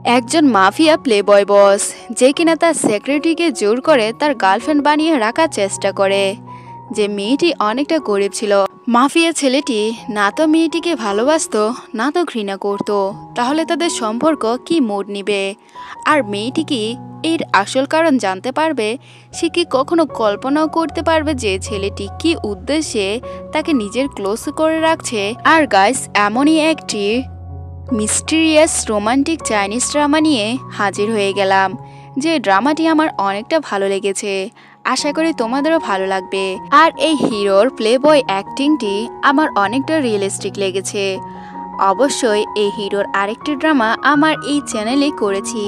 একজন mafia playboy বস যে কিনা তার সেক্রেটারিকে জোর করে তার গার্লফ্রেন্ড বানিয়ে রাখার চেষ্টা করে। যে মেয়েটি অনেকটা গরিব ছিল। মাফিয়া ছেলেটি না তো মেয়েটিকে ভালোবাসতো না তো ঘৃণা করত। তাহলে তাদের সম্পর্ক কি মোড় নিবে? আর মেয়েটি কি এর আসল কারণ জানতে পারবে? সে কি কখনো কল্পনাও করতে পারবে যে ছেলেটি কি উদ্দেশ্যে তাকে নিজের ক্লোজ করে রাখছে? আর গাইস, এমনই একটি মিস্টিরিয়াস রোমান্টিক চাইনিজ ড্রামা নিয়ে হাজির হয়ে গেলাম। যে ড্রামাটি আমার অনেকটা ভালো লেগেছে, আশা করি তোমাদেরও ভালো লাগবে। আর এই হিরোর প্লেবয় অ্যাক্টিংটি আমার অনেকটা রিয়েলিস্টিক লেগেছে। অবশ্যই এই হিরোর আরেকটি ড্রামা আমার এই চ্যানেলে করেছি,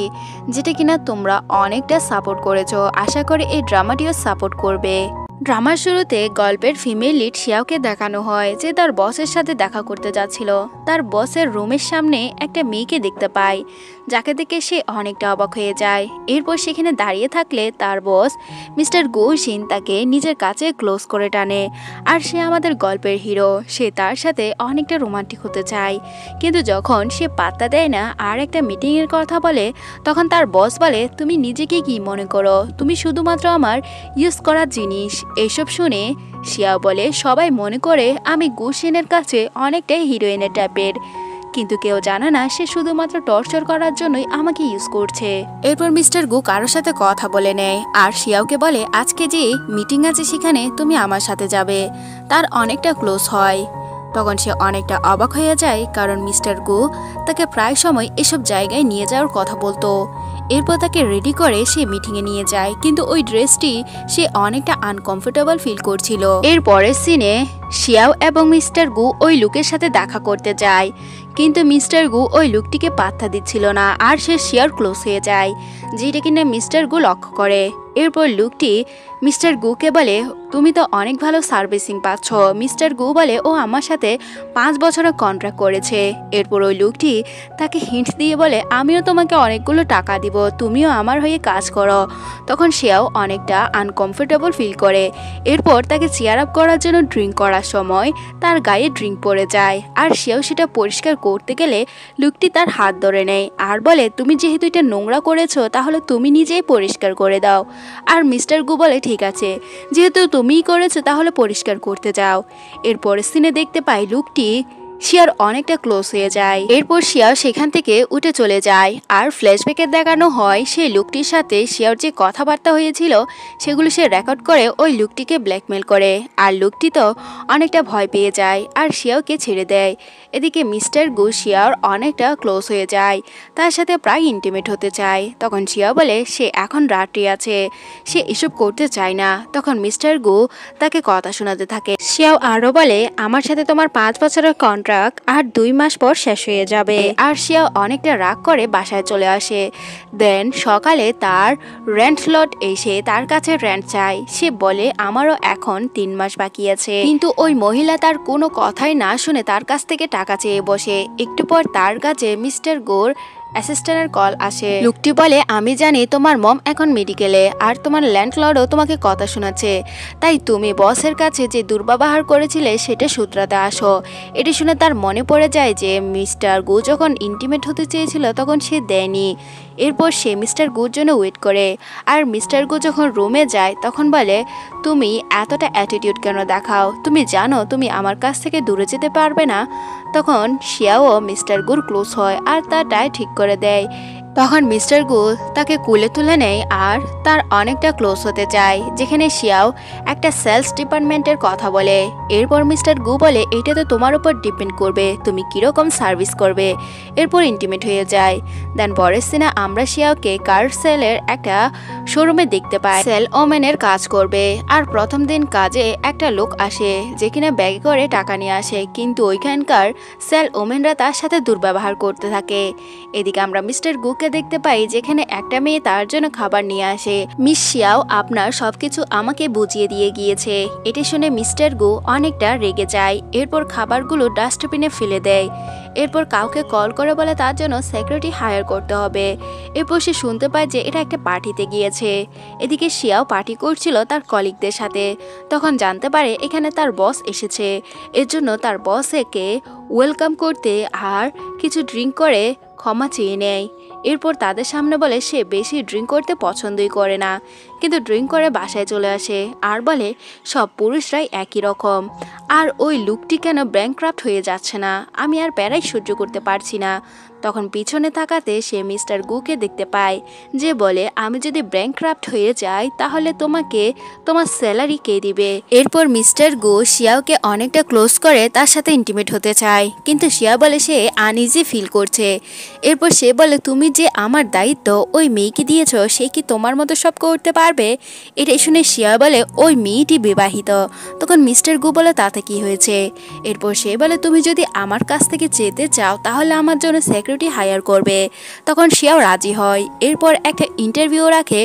যেটা কিনা তোমরা অনেকটা সাপোর্ট করেছো। আশা করি এই ড্রামাটিও সাপোর্ট করবে। ড্রামার শুরুতে গল্পের ফিমেল লিড শিয়াওকে দেখানো হয় যে তার বসের সাথে দেখা করতে যাচ্ছিল। তার বসের রুমের সামনে একটা মেয়েকে দেখতে পায়, যাকে দেখে সে অনেকটা অবাক হয়ে যায়। এরপর সেখানে দাঁড়িয়ে থাকলে তার বস মিস্টার গৌসিন তাকে নিজের কাছে ক্লোজ করে টানে। আর সে আমাদের গল্পের হিরো, সে তার সাথে অনেকটা রোমান্টিক হতে চায়, কিন্তু যখন সে পাত্তা দেয় না আর একটা মিটিংয়ের কথা বলে, তখন তার বস বলে, তুমি নিজেকে কি মনে করো? তুমি শুধুমাত্র আমার ইউজ করার জিনিস। এইসব শুনে শিয়াও বলে, সবাই মনে করে আমি গুশিনের কাছে অনেকটাই হিরোইনের টাইপের, কিন্তু কেউ জানে না সে শুধুমাত্র টর্চার করার জন্যই আমাকে ইউজ করছে। এরপর মিস্টার গু কারোর সাথে কথা বলে নেয় আর শিয়াওকে বলে, আজকে যে মিটিং আছে সেখানে তুমি আমার সাথে যাবে। তার অনেকটা ক্লোজ হয়। তখন সে অনেকটা অবাক হয়ে যায়, কারণ মিস্টার গু তাকে প্রায় সময় এসব জায়গায় নিয়ে যাওয়ার কথা বলতো। এরপর তাকে রেডি করে সে মিটিংয়ে নিয়ে যায়, কিন্তু ওই ড্রেসটি সে অনেকটা আনকমফোর্টেবল ফিল করছিল। এর পরের সিনে শিয়াও এবং মিস্টার গু ওই লুকের সাথে দেখা করতে যায়, কিন্তু মিস্টার গু ওই লুকটিকে পাত্তা দিচ্ছিল না আর সে শিয়ার ক্লোজ হয়ে যায়, যেটা কিনা মিস্টার গু লক্ষ্য করে। এরপর লুকটি মিস্টার গুকে বলে, তুমি তো অনেক ভালো সার্ভিসিং পাচ্ছ। মিস্টার গু বলে, ও আমার সাথে 5 বছরের কন্ট্রাক্ট করেছে। এরপর ওই লুকটি তাকে হিন্ট দিয়ে বলে, আমিও তোমাকে অনেকগুলো টাকা দিব, তুমিও আমার হয়ে কাজ করো। তখন সেও অনেকটা আনকমফোর্টেবল ফিল করে। এরপর তাকে চেয়ার আপ করার জন্য ড্রিঙ্ক করার সময় তার গায়ে ড্রিঙ্ক পড়ে যায়, আর সেও সেটা পরিষ্কার করতে গেলে লুকটি তার হাত ধরে নেয় আর বলে, তুমি যেহেতু এটা নোংরা করেছো তাহলে তুমি নিজেই পরিষ্কার করে দাও। আর মিস্টার গু বলে, ঠিক আছে, যেহেতু তুমিই করেছো তাহলে পরিষ্কার করতে যাও। এরপর সিনে দেখতে পাই লুকটি শিয়ার অনেকটা ক্লোজ হয়ে যায়। এরপর শিয়াও সেখান থেকে উঠে চলে যায় আর ফ্ল্যাশব্যাকে দেখানো হয় সেই লোকটির সাথে শিয়ার যে কথাবার্তা হয়েছিল সেগুলো সে রেকর্ড করে ওই লোকটিকে ব্ল্যাকমেল করে। আর লোকটি তো অনেকটা ভয় পেয়ে যায় আর শিয়াওকে ছেড়ে দেয়। এদিকে মিস্টার গু শিয়ার অনেকটা ক্লোজ হয়ে যায়, তার সাথে প্রায় ইন্টিমেট হতে চায়। তখন শিয়া বলে সে এখন রাত্রি আছে, সে এসব করতে চায় না। তখন মিস্টার গু তাকে কথা শোনাতে থাকে। শিয়াও আরও বলে, আমার সাথে তোমার 5 বছরের কন্ট্রাক্ট আর 2 মাস পর শেষ হয়ে যাবে। আর শিয়াও অনেকটা রাগ করে বাসায় চলে আসে। দেন সকালে তার রেন্ট লট এসে তার কাছে রেন্ট চায়। সে বলে, আমারও এখন 3 মাস বাকি আছে, কিন্তু ওই মহিলা তার কোনো কথাই না শুনে তার কাছ থেকে টাকা চেয়ে বসে। একটু পর তার কাছে মিস্টার গোর অ্যাসিস্ট্যান্টের কল আসে। লোকটি বলে, আমি জানি তোমার মম এখন মেডিকেলে আর তোমার ল্যান্ডলর্ডও তোমাকে কথা শোনাচ্ছে, তাই তুমি বসের কাছে যে দুর্ব্যবহার করেছিলে সেটা শুধরাতে আসো। এটি শুনে তার মনে পড়ে যায় যে মিস্টার গু যখন ইন্টিমেট হতে চেয়েছিল তখন সে দেয়নি। এরপর সে মিস্টার গুর জন্য ওয়েট করে। আর মিস্টার গু যখন রুমে যায় তখন বলে, তুমি এতটা অ্যাটিটিউড কেন দেখাও? তুমি জানো তুমি আমার কাছ থেকে দূরে যেতে পারবে না। তখন শিয়াও মিস্টার গুর ক্লোজ হয় আর তার টাই ঠিক করে দেয়। তখন মিস্টার গু তাকে কুলে তুলে নেয় আর তার অনেকটা ক্লোজ হতে চায়, যেখানে শিয়াও একটা সেলস ডিপার্টমেন্টের কথা বলে। এরপর মিস্টার গু বলে, এইটা তো তোমার উপর ডিপেন্ড করবে তুমি কিরকম সার্ভিস করবে। এরপর ইন্টিমেট হয়ে যায়। দেন পরের সিনে আমরা শিয়াওকে কার সেলের একটা শোরুমে দেখতে পাই, সেল ওমেনের কাজ করবে। আর প্রথম দিন কাজে একটা লোক আসে যে কিনা ব্যাগে করে টাকা নিয়ে আসে, কিন্তু ওইখানকার সেল ওমেনরা তার সাথে দুর্ব্যবহার করতে থাকে। এদিকে আমরা মিস্টার গু দেখতে পাই যেখানে একটা মেয়ে তার জন্য খাবার নিয়ে আসে। মিস শিয়াও আপনার সবকিছু আমাকে বুঝিয়ে দিয়ে গিয়েছে। এটি শুনে মিস্টার গু অনেকটা রেগে যায়। এরপর খাবারগুলো ডাস্টবিনে ফেলে দেয়। এরপর কাউকে কল করে বলে তার জন্য সিকিউরিটি হায়ার করতে হবে। এরপর সে শুনতে পায় যে এটা একটা পার্টিতে গিয়েছে। এদিকে শিয়াও পার্টি করছিল তার কলিগদের সাথে। তখন জানতে পারে এখানে তার বস এসেছে। এর জন্য তার বস একে ওয়েলকাম করতে আর কিছু ড্রিঙ্ক করে ক্ষমা চেয়ে নেয়। এরপর তাদের সামনে বলে সে বেশি ড্রিঙ্ক করতে পছন্দই করে না, কিন্তু ড্রিঙ্ক করে বাসায় চলে আসে আর বলে সব পুরুষরাই একই রকম, আর ওই লুকটি কেন ব্যাংক্রাফ্ট হয়ে যাচ্ছে না, আমি আর প্যারাই সহ্য করতে পারছি না। তখন পিছনে তাকাতে সে মিস্টার গুকে দেখতে পায়, যে বলে আমি যদি ব্যাংক্রাফ্ট হয়ে যাই তাহলে তোমাকে তোমার স্যালারি কে দিবে। এরপর মিস্টার গু শিয়াওকে অনেকটা ক্লোজ করে তার সাথে ইন্টিমেট হতে চায়, কিন্তু শিয়া বলে সে আনইজি ফিল করছে। এরপর সে বলে তুমি যে আমার দায়িত্ব ওই মেয়েকে দিয়েছ, সে কি তোমার মতো সব করতে পারবে? এটা শুনে শিয়া বলে ওই মেয়েটি বিবাহিত। তখন মিস্টার গু বলে তাতে কি হয়েছে? এরপর সে বলে তুমি যদি আমার কাছ থেকে যেতে চাও তাহলে আমার জন্য সিকিউরিটি হায়ার করবে। তখন শিয়াও রাজি হয়। এরপর একটা ইন্টারভিউ রাখে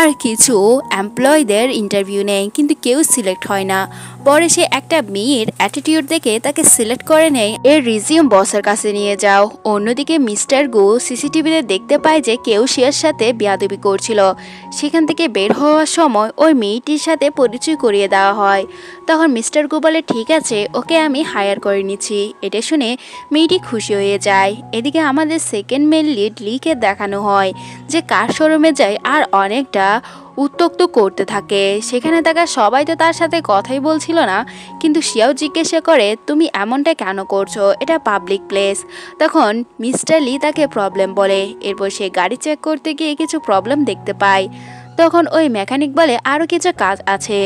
আর কিছু এমপ্লয়ীদের ইন্টারভিউ নেয়, কিন্তু কেউ সিলেক্ট হয় না। পরে সে একটা মেয়ের অ্যাটিটিউড দেখে তাকে সিলেক্ট করে নেয়, এর রিজিউম বসের কাছে নিয়ে যাও। অন্যদিকে মিস্টার গু সিসিটিভিতে দেখতে পায় যে কেউ শিয়ার সাথে বেয়াদবি করছিল। সেখান থেকে বের হওয়ার সময় ওই মেয়েটির সাথে পরিচয় করিয়ে দেওয়া হয়। তখন মিস্টার গু বলে ঠিক আছে, ওকে আমি হায়ার করে নিচ্ছি। এটা শুনে মেয়েটি খুশি হয়ে যায়। এদিকে আমাদের সেকেন্ড মেল লিড লিকে দেখানো হয় যে কার শোরুমে যায় আর অনেকটা উত্তক্ত করতে থাকে। সেখানে থাকা সবাই তো তার সাথে কথাই বলছিল না, কিন্তু শিয়াও জিজ্ঞাসা করে তুমি এমনটা কেন করছো, এটা পাবলিক প্লেস। তখন মিস্টার লি তাকে প্রবলেম বলে। এরপর সে গাড়ি চেক করতে গিয়ে কিছু প্রবলেম দেখতে পায়। তখন ওই মেকানিক বলে আরও কিছু কাজ আছে।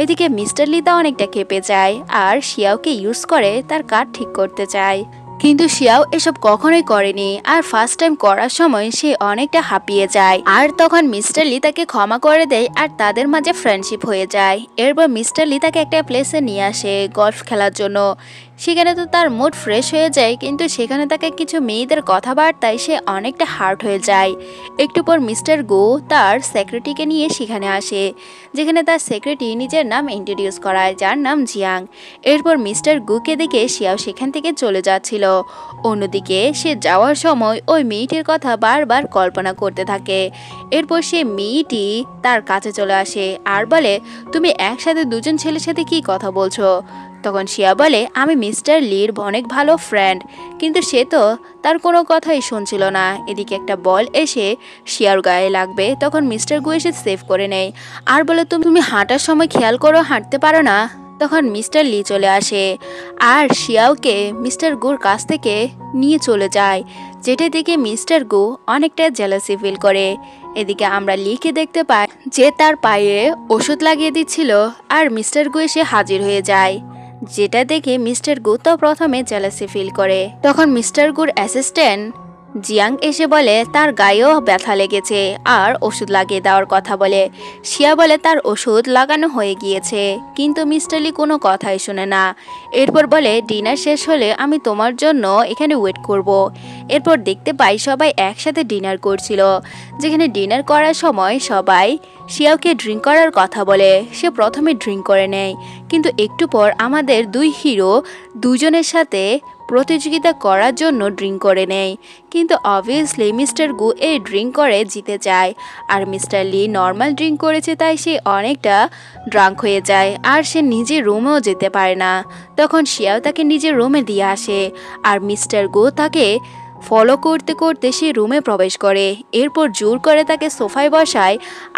এদিকে মিস্টার লিতা অনেকটা ক্ষেপে যায় আর শিয়াওকে ইউজ করে তার কার ঠিক করতে চায়, কিন্তু শিয়াও এসব কখনোই করেনি। আর ফার্স্ট টাইম করার সময় সে অনেকটা হাঁপিয়ে যায়। আর তখন মিস্টার লি তাকে ক্ষমা করে দেয় আর তাদের মাঝে ফ্রেন্ডশিপ হয়ে যায়। এরপর মিস্টার লি তাকে একটা প্লেসে নিয়ে আসে গলফ খেলার জন্য। সেখানে তো তার মুড ফ্রেশ হয়ে যায়, কিন্তু সেখানে তাকে কিছু মেয়েদের কথাবার্তায় সে অনেকটা হার্ট হয়ে যায়। একটু পর মিস্টার গো তার সেক্রেটারিকে নিয়ে সেখানে আসে, যেখানে তার সেক্রেটারি নিজের নাম ইন্ট্রোডিউস করায়, যার নাম জিয়াং। এরপর মিস্টার গুকে দেখে শিয়াও সেখান থেকে চলে যাচ্ছিল। অন্যদিকে সে যাওয়ার সময় ওই মেয়েটির কথা বারবার কল্পনা করতে থাকে। এরপর সে মেয়েটি তার কাছে চলে আসে আর বলে তুমি একসাথে দুজন ছেলের সাথে কি কথা বলছো? তখন শিয়া বলে আমি মিস্টার লির অনেক ভালো ফ্রেন্ড, কিন্তু সে তো তার কোনো কথাই শুনছিল না। এদিকে একটা বল এসে শিয়ার গায়ে লাগবে। তখন মিস্টার গু এসে সেভ করে নেয় আর বলে তুমি হাঁটার সময় খেয়াল করো, হাঁটতে পারো না। তখন মিস্টার লি চলে আসে আর শিয়াওকে মিস্টার গুর কাছ থেকে নিয়ে চলে যায়, যেটা দেখে মিস্টার গু অনেকটা জেলাসি ফিল করে। এদিকে আমরা লিকে দেখতে পাই যে তার পায়ে ওষুধ লাগিয়ে দিচ্ছিল আর মিস্টার গু এসে হাজির হয়ে যায়, যেটা দেখে মিস্টার গু তো প্রথমে জেলাসি ফিল করে। তখন মিস্টার গুর অ্যাসিস্ট্যান্ট জিয়াং এসে বলে তার গায়েও ব্যথা লেগেছে আর ওষুধ লাগিয়ে দেওয়ার কথা বলে। শিয়া বলে তার ওষুধ লাগানো হয়ে গিয়েছে, কিন্তু মিস্টার লি কোনো কথাই শুনে না। এরপর বলে ডিনার শেষ হলে আমি তোমার জন্য এখানে ওয়েট করব। এরপর দেখতে পাই সবাই একসাথে ডিনার করছিল, যেখানে ডিনার করার সময় সবাই শিয়াওকে ড্রিঙ্ক করার কথা বলে। সে প্রথমে ড্রিঙ্ক করে নেয়, কিন্তু একটু পর আমাদের দুই হিরো দুজনের সাথে প্রতিযোগিতা করার জন্য ড্রিঙ্ক করে নেয়, কিন্তু অবভিয়াসলি মিস্টার গু এই ড্রিঙ্ক করে জিতে যায় আর মিস্টার লি নর্মাল ড্রিঙ্ক করেছে, তাই সে অনেকটা ড্রাঙ্ক হয়ে যায় আর সে নিজের রুমেও যেতে পারে না। তখন শিয়াও তাকে নিজের রুমে দিয়ে আসে আর মিস্টার গু তাকে ফলো করতে করতে সে রুমে প্রবেশ করে। এরপর জোর করে তাকে সোফায় বসায়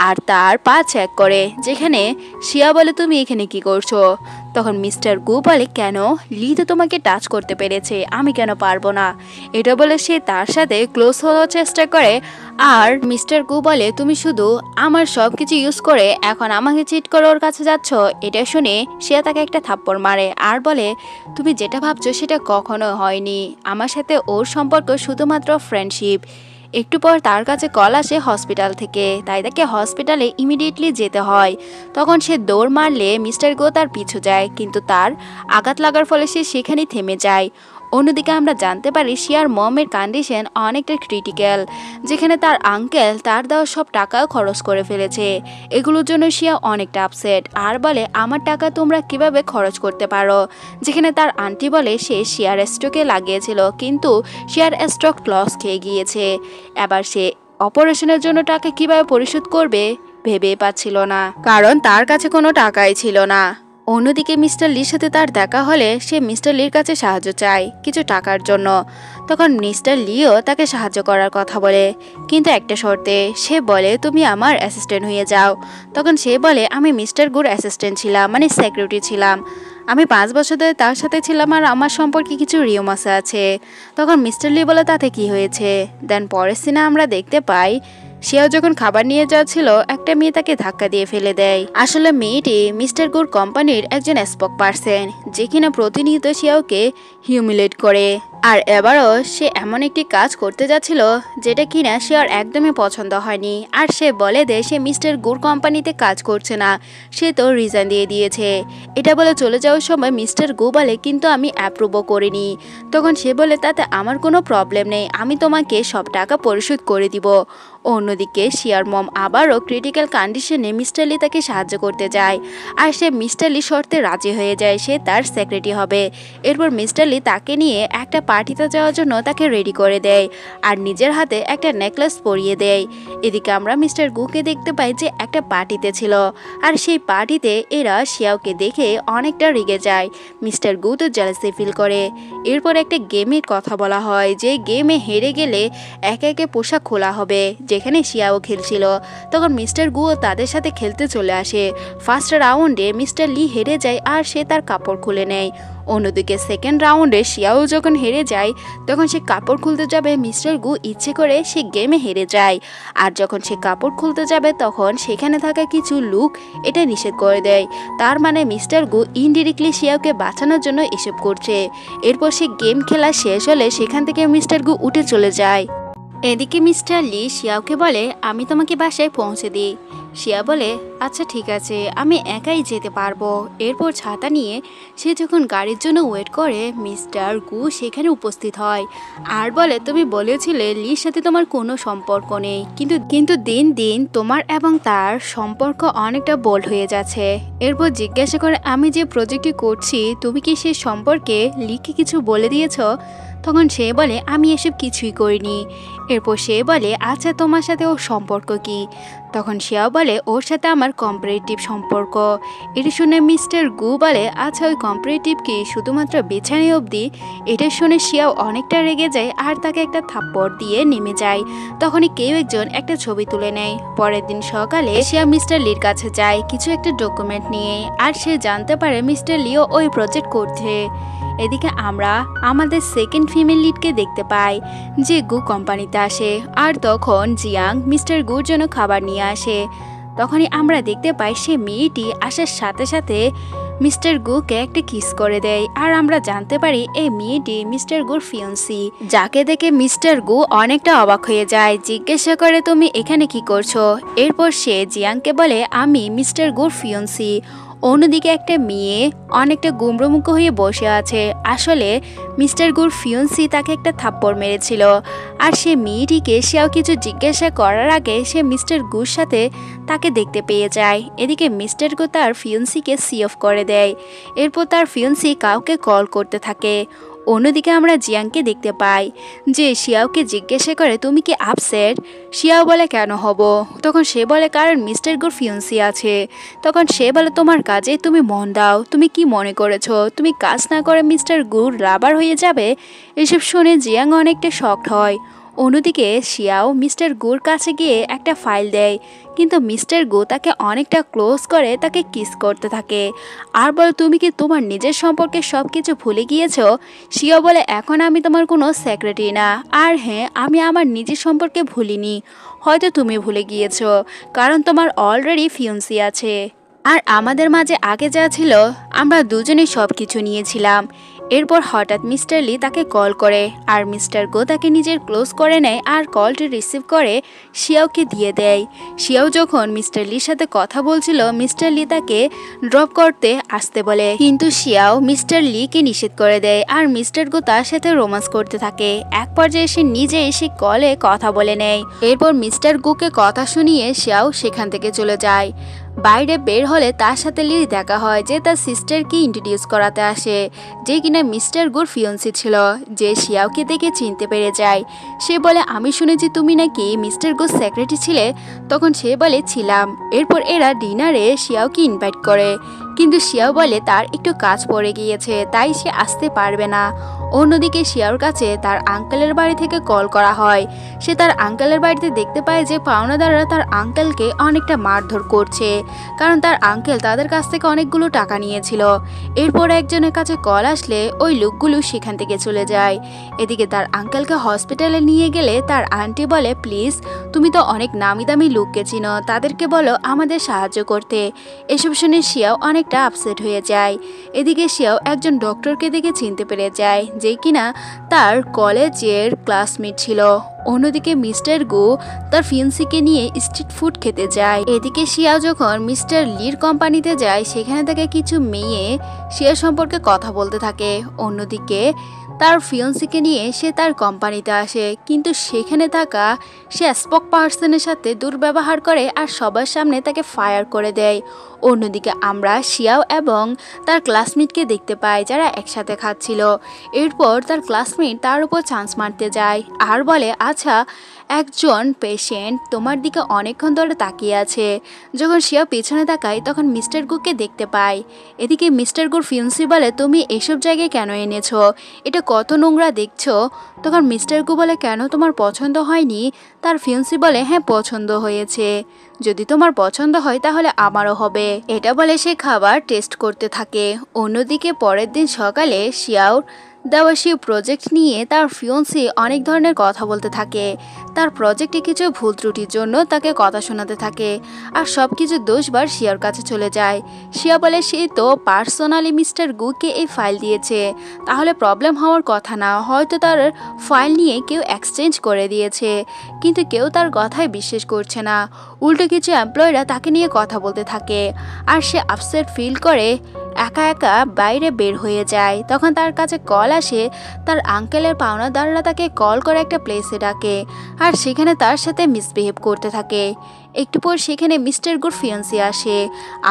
আর তার পা চেক করে, যেখানে শিয়া বলে তুমি এখানে কি করছো? তখন মিস্টার গু বলে কেন, লি তো তোমাকে টাচ করতে পেরেছে, আমি কেন পারবো না? এটা বলে সে তার সাথে ক্লোজ হওয়ার চেষ্টা করে আর মিস্টার গু বলে তুমি শুধু আমার সব কিছু ইউজ করে এখন আমাকে চিট করে ওর কাছে যাচ্ছ। এটা শুনে সে তাকে একটা থাপ্পড় মারে আর বলে তুমি যেটা ভাবছো সেটা কখনো হয়নি, আমার সাথে ওর সম্পর্ক শুধুমাত্র ফ্রেন্ডশিপ। একটু পর তার কাছে কল আসে হসপিটাল থেকে, তাই তাকে হসপিটালে ইমিডিয়েটলি যেতে হয়। তখন সে দৌড় মারলে মিস্টার গো তার পিছু যায়, কিন্তু তার আঘাত লাগার ফলে সে সেখানেই থেমে যায়। অন্যদিকে আমরা জানতে পারি শিয়ার মমের কন্ডিশন অনেকটা ক্রিটিক্যাল, যেখানে তার আঙ্কেল তার দেওয়া সব টাকাও খরচ করে ফেলেছে। এগুলোর জন্য শিয়া অনেকটা আপসেট আর বলে আমার টাকা তোমরা কিভাবে খরচ করতে পারো, যেখানে তার আন্টি বলে সে শেয়ার স্টকে লাগিয়েছিল, কিন্তু শেয়ার স্টক লস খেয়ে গিয়েছে। এবার সে অপারেশনের জন্য টাকা কিভাবে পরিশোধ করবে ভেবে পাচ্ছিল না, কারণ তার কাছে কোনো টাকাই ছিল না। অন্যদিকে মিস্টার লির সাথে তার দেখা হলে সে মিস্টার লির কাছে সাহায্য চায় কিছু টাকার জন্য। তখন মিস্টার লিও তাকে সাহায্য করার কথা বলে, কিন্তু একটা শর্তে। সে বলে তুমি আমার অ্যাসিস্ট্যান্ট হয়ে যাও। তখন সে বলে আমি মিস্টার গুর অ্যাসিস্ট্যান্ট ছিলাম, মানে সেক্রেটারি ছিলাম। আমি 5 বছর ধরে তার সাথে ছিলাম আর আমার সম্পর্কে কিছু রিউমার্স আছে। তখন মিস্টার লি বলে তাতে কি হয়েছে। দেন পরের সিনে আমরা দেখতে পাই সেও যখন খাবার নিয়ে যাচ্ছিল একটা মেয়ে তাকে ধাক্কা দিয়ে ফেলে দেয়। আসলে মেয়েটি মিস্টার গুর কোম্পানির একজন স্পোক পার্সন, যে কিনা প্রতিনিয়ত শিয়াওকে হিউমিলেট করে। আর এবারও সে এমন একটি কাজ করতে যাচ্ছিল যেটা কিনা সে আর একদমই পছন্দ হয়নি। আর সে বলে দেয় সে মিস্টার গুর কোম্পানিতে কাজ করছে না, সে তো রিজাইন দিয়ে দিয়েছে। এটা বলে চলে যাওয়ার সময় মিস্টার গু বলে কিন্তু আমি অ্যাপ্রুভও করিনি। তখন সে বলে তাতে আমার কোনো প্রবলেম নেই, আমি তোমাকে সব টাকা পরিশোধ করে দিব। অন্যদিকে শিয়ার মম আবারও ক্রিটিক্যাল কন্ডিশনে মিস্টার লি তাকে সাহায্য করতে যায়, আর সে মিস্টার লি শর্তে রাজি হয়ে যায় সে তার সেক্রেটারি হবে। এরপর মিস্টার লি তাকে নিয়ে একটা পার্টিতে যাওয়ার জন্য তাকে রেডি করে দেয় আর নিজের হাতে একটা নেকলেস পরিয়ে দেয়। এদিকে আমরা মিস্টার গুকে দেখতে পাই যে একটা পার্টিতে ছিল, আর সেই পার্টিতে এরা শিয়াওকে দেখে অনেকটা রেগে যায়। মিস্টার গু তো জেলাসি ফিল করে। এরপর একটা গেমের কথা বলা হয়, যে গেমে হেরে গেলে একে একে পোশাক খোলা হবে, যেখানে শিয়াও খেলছিল। তখন মিস্টার গুও তাদের সাথে খেলতে চলে আসে। ফার্স্ট রাউন্ডে মিস্টার লি হেরে যায় আর সে তার কাপড় খুলে নেয়। অন্যদিকে সেকেন্ড রাউন্ডে শিয়াও যখন হেরে যায় তখন সে কাপড় খুলতে যাবে, মিস্টার গু ইচ্ছে করে সে গেমে হেরে যায়। আর যখন সে কাপড় খুলতে যাবে তখন সেখানে থাকা কিছু লোক এটা নিষেধ করে দেয়। তার মানে মিস্টার গু ইনডিরেক্টলি শিয়াওকে বাঁচানোর জন্য এসব করছে। এরপর সে গেম খেলা শেষ হলে সেখান থেকে মিস্টার গু উঠে চলে যায়। এদিকে মিস্টার লি শিয়াওকে বলে আমি তোমাকে বাসায় পৌঁছে দিই। শিয়া বলে আচ্ছা ঠিক আছে, আমি একাই যেতে পারবো। এরপর ছাতা নিয়ে সে যখন গাড়ির জন্য ওয়েট করে মিস্টার গু সেখানে উপস্থিত হয় আর বলে তুমি বলেছিলে লির সাথে তোমার কোনো সম্পর্ক নেই, কিন্তু দিন দিন তোমার এবং তার সম্পর্ক অনেকটা বোল্ড হয়ে যাচ্ছে। এরপর জিজ্ঞাসা করে আমি যে প্রজেক্টটি করছি তুমি কি সে সম্পর্কে লিকে কিছু বলে দিয়েছ? তখন সে বলে আমি এসব কিছুই করিনি। এরপর সে বলে আচ্ছা তোমার সাথে ওর সম্পর্ক কি? তখন শিয়াও বলে ওর সাথে আমার কম্পারেটিভ সম্পর্ক। এটা শুনে মিস্টার গু বলে আচ্ছা ওই কম্পারেটিভ কি শুধুমাত্র বিছানায় অবধি? এটা শুনে শিয়াও অনেকটা রেগে যায় আর তাকে একটা থাপ্পড় দিয়ে নেমে যায়। তখনই কেউ একজন একটা ছবি তুলে নেয়। পরের দিন সকালে শিয়া মিস্টার লির কাছে যায় কিছু একটা ডকুমেন্ট নিয়ে, আর সে জানতে পারে মিস্টার লিও ওই প্রজেক্ট করছে। এদিকে আমরা আমাদের সেকেন্ড ফিমেল লিডকে দেখতে পাই যে গু কোম্পানিতে আসে, আর তখন জিয়াং মিস্টার গুর জন্য খাবার নিয়ে আসে। তখনই আমরা দেখতে পাই সে মেয়েটি আসার সাথে সাথে মিস্টার গুকে একটা কিস করে দেয়, আর আমরা জানতে পারি এই মেয়েটি মিস্টার গুর ফিয়ন্সি, যাকে দেখে মিস্টার গু অনেকটা অবাক হয়ে যায়। জিজ্ঞাসা করে তুমি এখানে কি করছো? এরপর সে জিয়াংকে বলে আমি মিস্টার গুর ফিয়ন্সি। অন্যদিকে একটা মেয়ে অনেকটা গুমড়োমুখ হয়ে বসে আছে। আসলে মিস্টার গুর ফিয়ন্সি তাকে একটা থাপ্পড় মেরেছিল, আর সে মেয়েটিকে সেও কিছু জিজ্ঞাসা করার আগে সে মিস্টার গুর সাথে তাকে দেখতে পেয়ে যায়। এদিকে মিস্টার গু তার ফিয়ন্সিকে সি অফ করে দেয়। এরপর তার ফিয়ন্সি কাউকে কল করতে থাকে। অন্যদিকে আমরা জিয়াংকে দেখতে পাই যে শিয়াওকে জিজ্ঞাসা করে তুমি কি আপসেট? শিয়াও বলে কেন হব? তখন সে বলে কারণ মিস্টার গুর ফিয়ন্সি আছে। তখন সে বলে তোমার কাজে তুমি মন দাও, তুমি কি মনে করেছো তুমি কাজ না করে মিস্টার গুর রাবার হয়ে যাবে? এসব শুনে জিয়াং অনেকটা শকড হয়। অন্যদিকে শিয়াও মিস্টার গুর কাছে গিয়ে একটা ফাইল দেয়, কিন্তু মিস্টার গু তাকে অনেকটা ক্লোজ করে তাকে কিস করতে থাকে আর বলে তুমি কি তোমার নিজের সম্পর্কে সব কিছু ভুলে গিয়েছো? শিয়াও বলে এখন আমি তোমার কোনো সেক্রেটারি না, আর হ্যাঁ আমি আমার নিজের সম্পর্কে ভুলিনি, হয়তো তুমি ভুলে গিয়েছো কারণ তোমার অলরেডি ফিয়ন্সি আছে। আর আমাদের মাঝে আগে যা ছিল আমরা দুজনেই সব কিছু নিয়েছিলাম। এরপর হঠাৎ মিস্টার লি তাকে কল করে আর মিস্টার গো তাকে নিজের ক্লোজ করে নেয় আর কলটি রিসিভ করে শিয়াওকে দিয়ে দেয়। শিয়াও যখন মিস্টার লির সাথে কথা বলছিল মিস্টার লি তাকে ড্রপ করতে আসতে বলে, কিন্তু শিয়াও মিস্টার লিকে নিষেধ করে দেয় আর মিস্টার গো তার সাথে রোমান্স করতে থাকে। এক পর্যায়ে সে নিজে এসে কলে কথা বলে নেয়। এরপর মিস্টার গুকে কথা শুনিয়ে শিয়াও সেখান থেকে চলে যায়। বাইরে বের হলে তার সাথে লির দেখা হয় যে তার সিস্টারকে ইন্ট্রোডিউস করাতে আসে, যে কিনা মিস্টার গুর ফিয়ন্সি ছিল, যে শিয়াওকে দেখে চিনতে পেরে যায়। সে বলে আমি শুনেছি তুমি নাকি মিস্টার গুর সেক্রেটারি ছিলে। তখন সে বলে ছিলাম। এরপর এরা ডিনারে শিয়াওকে ইনভাইট করে, কিন্তু শিয়াও বলে তার একটু কাজ পড়ে গিয়েছে তাই সে আসতে পারবে না। অন্যদিকে শিয়ার কাছে তার আঙ্কেলের বাড়ি থেকে কল করা হয়। সে তার আঙ্কেলের বাড়িতে দেখতে পায় যে পাওনাদাররা তার আঙ্কেলকে অনেকটা মারধর করছে, কারণ তার আঙ্কেল তাদের কাছ থেকে অনেকগুলো টাকা নিয়েছিল। এরপর একজনের কাছে কল আসলে ওই লোকগুলো সেখান থেকে চলে যায়। এদিকে তার আঙ্কেলকে হসপিটালে নিয়ে গেলে তার আন্টি বলে, প্লিজ তুমি তো অনেক নামি দামি লোককে চিনো, তাদেরকে বলো আমাদের সাহায্য করতে। এসব শুনে শিয়াও অনেকটা আপসেট হয়ে যায়। এদিকে শিয়াও একজন ডক্টরকে দেখে চিনতে পেরে যায়, যে কিনা তার কলেজের ক্লাসমেট ছিল। অন্যদিকে মিস্টার গু তার ফিয়ান্সিকে নিয়ে স্ট্রিট ফুড খেতে যায়। এদিকে শিয়াও যখন মিস্টার লির কোম্পানিতে যায়, সেখানে তাকে কিছু মেয়ে শিয়া সম্পর্কে কথা বলতে থাকে। অন্যদিকে তার ফিয়ান্সিকে নিয়ে সে তার কোম্পানিতে আসে, কিন্তু সেখানে থাকা সে স্পোক পার্সনের সাথে দুর্ব্যবহার করে আর সবার সামনে তাকে ফায়ার করে দেয়। অন্যদিকে আমরা শিয়াও এবং তার ক্লাসমেটকে দেখতে পাই যারা একসাথে খাচ্ছিল। এরপর তার ক্লাসমেট তার উপর চান্স মারতে যায় আর বলে, আচ্ছা একজন পেশেন্ট তোমার দিকে অনেকক্ষণ ধরে তাকিয়ে আছে। যখন শিয়া পেছনে তাকায় তখন মিস্টার গুকে দেখতে পায়। এদিকে মিস্টার গুর ফিয়ান্সি বলে, তুমি এসব জায়গায় কেন এনেছো, এটা কত নোংরা দেখছো। তখন মিস্টার গু বলে, কেন তোমার পছন্দ হয়নি? তার ফিয়ান্সি বলে, হ্যাঁ পছন্দ হয়েছে, যদি তোমার পছন্দ হয় তাহলে আমারও হবে। এটা বলে সে খাবার টেস্ট করতে থাকে। অন্যদিকে পরের দিন সকালে শিয়াও দেওয়া সেই প্রজেক্ট নিয়ে তার ফিয়ন্সি অনেক ধরনের কথা বলতে থাকে। তার প্রজেক্টে কিছু ভুল ত্রুটির জন্য তাকে কথা শোনাতে থাকে আর সব কিছু দোষবার শিয়ার কাছে চলে যায়। শিয়া বলে, সে তো পার্সোনালি মিস্টার গুকে এই ফাইল দিয়েছে, তাহলে প্রবলেম হওয়ার কথা না, হয়তো তার ফাইল নিয়ে কেউ এক্সচেঞ্জ করে দিয়েছে। কিন্তু কেউ তার কথায় বিশ্বাস করছে না, উল্টো কিছু এমপ্লয়িরা তাকে নিয়ে কথা বলতে থাকে আর সে আপসেট ফিল করে একা একা বাইরে বের হয়ে যায়। তখন তার কাছে কল আসে, তার আঙ্কেলের পাওনাদাররা তাকে কল করে একটা প্লেসে ডাকে আর সেখানে তার সাথে মিসবিহেভ করতে থাকে। একটু পর সেখানে মিস্টার গুর ফিয়ান্সি আসে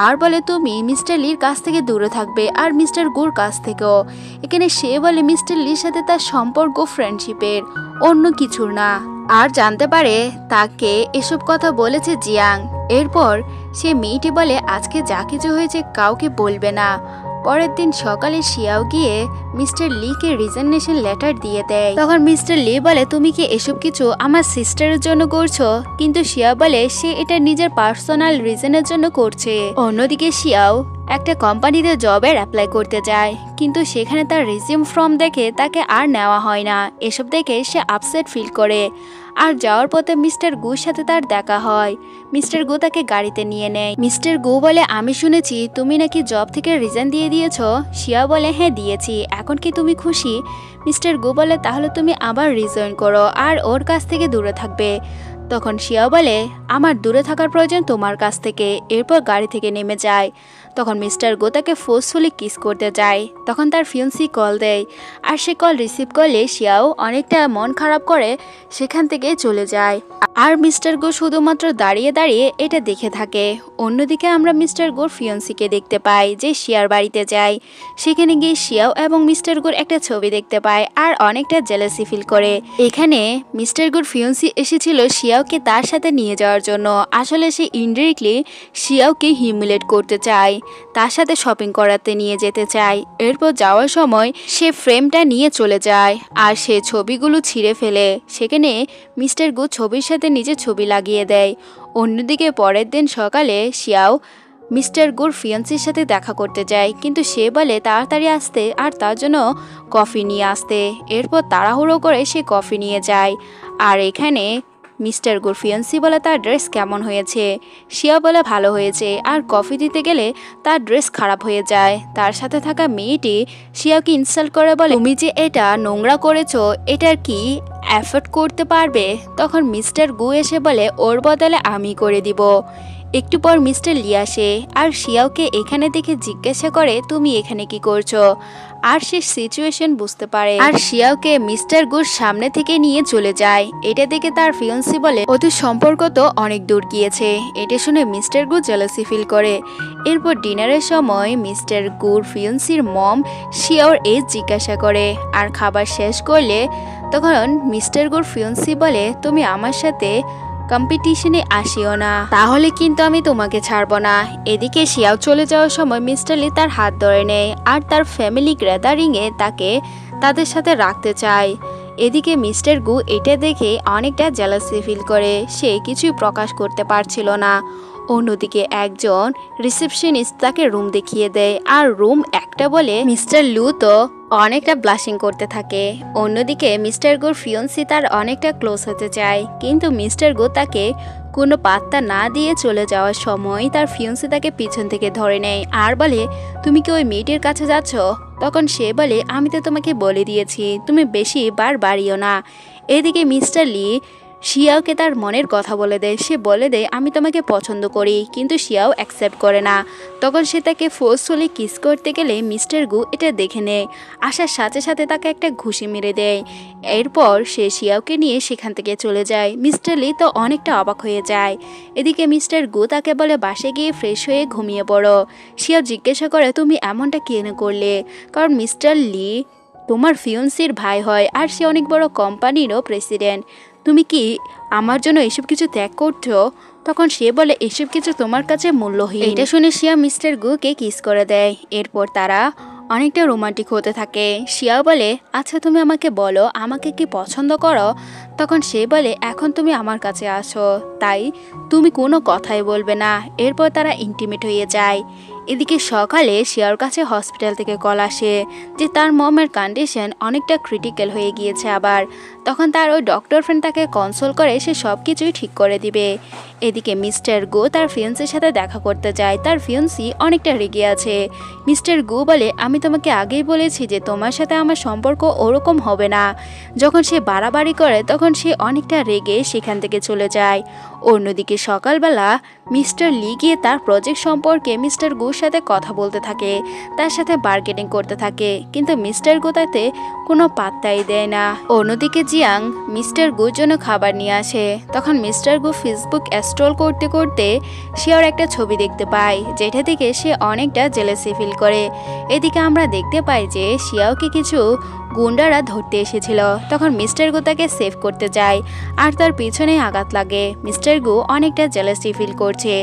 আর বলে, তুমি মিস্টার লির কাছ থেকে দূরে থাকবে আর মিস্টার গুর কাছ থেকেও। এখানে সে বলে মিস্টার লির সাথে তার সম্পর্ক ফ্রেন্ডশিপের, অন্য কিছুর না। আর জানতে পারে তাকে এসব কথা বলেছে জিয়াং। এরপর সে মেয়েটি বলে, আজকে যা কিছু হয়েছে কাউকে বলবে না। পরের দিন সকালে শিয়াও গিয়ে মিস্টার লিকে রিজাইনেশন লেটার দিয়ে দেয়। তখন মিস্টার লি বলে, তুমি কি এসব কিছু আমার সিস্টারের জন্য করছো? কিন্তু শিয়া বলে সে এটা নিজের পার্সোনাল রিজনের জন্য করছে। অন্যদিকে শিয়াও একটা কোম্পানিতে জবের অ্যাপ্লাই করতে যায়, কিন্তু সেখানে তার রিজিউম ফর্ম দেখে তাকে আর নেওয়া হয় না। এসব দেখে সে আপসেট ফিল করে আর যাওয়ার পথে মিস্টার গুর সাথে তার দেখা হয়। মিস্টার গু তাকে গাড়িতে নিয়ে নেয়। মিস্টার গু বলে, আমি শুনেছি তুমি নাকি জব থেকে রিজাইন দিয়ে দিয়েছো। শিয়া বলে, হ্যাঁ দিয়েছি, এখন কি তুমি খুশি? মিস্টার গু বলে, তাহলে তুমি আবার রিজাইন করো আর ওর কাছ থেকে দূরে থাকবে। তখন শিয়া বলে, আমার দূরে থাকার প্রয়োজন তোমার কাছ থেকে। এরপর গাড়ি থেকে নেমে যায়। তখন মিস্টার গো তাকে ফোর্সফুলি কিস করতে যায়। তখন তার ফিয়ন্সি কল দেয় আর সে কল রিসিভ করলে শিয়াও অনেকটা মন খারাপ করে সেখান থেকে চলে যায়। আর মিস্টার গো শুধুমাত্র দাঁড়িয়ে দাঁড়িয়ে এটা দেখে থাকে। অন্যদিকে আমরা মিস্টার গোর ফিয়ন্সিকে দেখতে পাই যে শিয়ার বাড়িতে যায়। সেখানে গিয়ে শিয়াও এবং মিস্টার গোর একটা ছবি দেখতে পায় আর অনেকটা জেলাসি ফিল করে। এখানে মিস্টার গোর ফিয়ন্সি এসেছিল শিয়াওকে তার সাথে নিয়ে যাওয়ার জন্য। আসলে সে ইনডিরেক্টলি শিয়াওকে হিউমিলেট করতে চায়, তার সাথে শপিং করাতে নিয়ে যেতে চায়। এরপর যাওয়ার সময় সে ফ্রেমটা নিয়ে চলে যায় আর সে ছবিগুলো ছিঁড়ে ফেলে। সেখানে মিস্টার গু ছবির সাথে নিজের ছবি লাগিয়ে দেয়। অন্যদিকে পরের দিন সকালে শিয়াও মিস্টার গুর ফিয়ান্সির সাথে দেখা করতে যায়, কিন্তু সে বলে তাড়াতাড়ি আসতে আর তার জন্য কফি নিয়ে আসতে। এরপর তাড়াহুড়ো করে সে কফি নিয়ে যায়। আর এখানে মিস্টার গুর ফিয়ান্সি বলে তার ড্রেস কেমন হয়েছে। শিয়া বলে ভালো হয়েছে আর কফি দিতে গেলে তার ড্রেস খারাপ হয়ে যায়। তার সাথে থাকা মেয়েটি শিয়াকে ইনসাল্ট করে বলে, তুমি যে এটা নোংরা করেছো এটার কি এফোর্ড করতে পারবে? তখন মিস্টার গু এসে বলে, ওর বদলে আমি করে দিব। একটু পর মিস্টার লি আসে আর শিয়াওকে এখানে দেখে জিজ্ঞাসা করে, তুমি এখানে কি করছো? আর সে সিচুয়েশন বুঝতে পারে আর শিয়াওকে মিস্টার গুর সামনে থেকে নিয়ে চলে যায়। এটা দেখে তার ফিয়ন্সি বলে, ওদের সম্পর্ক তো অনেক দূর গিয়েছে। এটা শুনে মিস্টার গু জেলাসি ফিল করে। এরপর ডিনারের সময় মিস্টার গুর ফিয়ন্সির মম শিয়াওর এজ জিজ্ঞাসা করে আর খাবার শেষ করলে তখন মিস্টার গুর ফিয়ন্সি বলে, তুমি আমার সাথে কম্পিটিশনে আসিও না, তাহলে কিন্তু আমি তোমাকে ছাড়বো না। এদিকে শিয়াও চলে যাওয়ার সময় মিস্টার লি তার হাত ধরে নেয় আর তার ফ্যামিলি গ্যাদারিংয়ে তাকে তাদের সাথে রাখতে চায়। এদিকে মিস্টার গু এটা দেখে অনেকটা জেলাসি ফিল করে, সে কিছুই প্রকাশ করতে পারছিল না। অন্যদিকে একজন রিসেপশনিস্ট তাকে রুম দেখিয়ে দেয়, আর রুম একটা বলে মিস্টার লু তো অনেকটা ব্লাশিং করতে থাকে। অন্যদিকে মিস্টার গুর ফিয়ন্সি তার অনেকটা ক্লোজ হতে চায়, কিন্তু মিস্টার গু তাকে কোনো পাত্তা না দিয়ে চলে যাওয়ার সময় তার ফিয়ন্সি তাকে পিছন থেকে ধরে নেয় আর বলে, তুমি কি ওই মেয়েটির কাছে যাচ্ছ? তখন সে বলে, আমি তো তোমাকে বলে দিয়েছি তুমি বেশি বার বাড়িও না। এদিকে মিস্টার লি শিয়াওকে তার মনের কথা বলে দেয়। সে বলে দেয়, আমি তোমাকে পছন্দ করি, কিন্তু শিয়াও অ্যাকসেপ্ট করে না। তখন সে তাকে ফোর্সফুলি কিস করতে গেলে মিস্টার গু এটা দেখে নেয়, আসার সাথে সাথে তাকে একটা ঘুষি মেরে দেয়। এরপর সে শিয়াওকে নিয়ে সেখান থেকে চলে যায়। মিস্টার লি তো অনেকটা অবাক হয়ে যায়। এদিকে মিস্টার গু তাকে বলে, বাসে গিয়ে ফ্রেশ হয়ে ঘুমিয়ে পড়ো। শিয়াও জিজ্ঞাসা করে, তুমি এমনটা কেন করলে? কারণ মিস্টার লি তোমার ফিয়ন্সির ভাই হয়, আর সে অনেক বড় কোম্পানিরও প্রেসিডেন্ট। তুমি কি আমার জন্য এসব কিছু ত্যাগ করছো? তখন সে বলে, এসব কিছু তোমার কাছে মূল্যহীন। এটা শুনে শিয়া মিস্টার গুকে কিস করে দেয়। এরপর তারা অনেকটা রোমান্টিক হতে থাকে। শিয়াও বলে, আচ্ছা তুমি আমাকে বলো, আমাকে কি পছন্দ করো? তখন সে বলে, এখন তুমি আমার কাছে আসো, তাই তুমি কোনো কথাই বলবে না। এরপর তারা ইন্টিমেট হয়ে যায়। এদিকে সকালে শিয়ার কাছে হসপিটাল থেকে কল আসে যে তার মমের কন্ডিশন অনেকটা ক্রিটিক্যাল হয়ে গিয়েছে আবার। তখন তার ওই ডক্টর ফ্রেন্ড তাকে কনসোল করে সে সব কিছুই ঠিক করে দিবে। এদিকে মিস্টার গো তার ফিয়ন্সির সাথে দেখা করতে যায়। তার ফিয়ন্সি অনেকটা রেগে আছে। মিস্টার গো বলে, আমি তোমাকে আগেই বলেছি যে তোমার সাথে আমার সম্পর্ক ওরকম হবে না। যখন সে বাড়াবাড়ি করে তখন সে অনেকটা রেগে সেখান থেকে চলে যায়। অন্যদিকে সকালবেলা মিস্টার লি গিয়ে তার প্রজেক্ট সম্পর্কে মিস্টার গুর সাথে কথা বলতে থাকে, তার সাথে বার্গেনিং করতে থাকে, কিন্তু মিস্টার গু তাতে কোনো পাত্তাই দেয় না। অন্যদিকে জিয়াং মিস্টার গুর জন্য খাবার নিয়ে আসে। তখন মিস্টার গু ফেসবুক স্ক্রল করতে করতে শিয়ার একটা ছবি দেখতে পায়, যেটা থেকে সে অনেকটা জেলাসি ফিল করে। এদিকে আমরা দেখতে পাই যে শিয়াওকে কিছু গুন্ডারা ধরতে এসেছিল। তখন মিস্টার গু তাকে সেভ করতে যায় আর তার পিছনে আঘাত লাগে। মিস্টার গু অনেকটা জেলাসি ফিল করছে।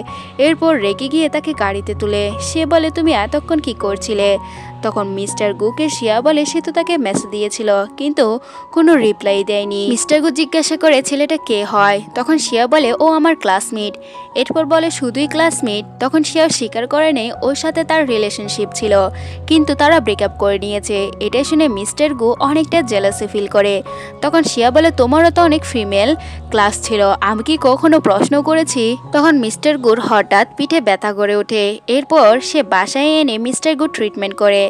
এরপর রেগে গিয়ে তাকে গাড়িতে তুলে সে বলে, তুমি এতক্ষণ কি করছিলে? তখন মিস্টার গুকে শিয়া বলে, সে তো তাকে মেসেজ দিয়েছিল কিন্তু কোনো রিপ্লাই দেয়নি। মিস্টার গু জিজ্ঞাসা করে ছেলেটা কে হয়? তখন শিয়া বলে, ও আমার ক্লাসমেট। এরপর বলে, শুধুই ক্লাসমেট? তখন শিয়া স্বীকার করে নেই ওর সাথে তার রিলেশনশিপ ছিল, কিন্তু তারা ব্রেকআপ করে নিয়েছে। এটা শুনে মিস্টার গু অনেকটা জেলাসি ফিল করে। তখন শিয়া বলে, তোমারও তো অনেক ফিমেল ক্লাস ছিল, আমি কি কখনো প্রশ্ন করেছি? তখন মিস্টার গুর হঠাৎ পিঠে ব্যথা করে ওঠে। এরপর সে বাসায় এনে মিস্টার গু ট্রিটমেন্ট করে।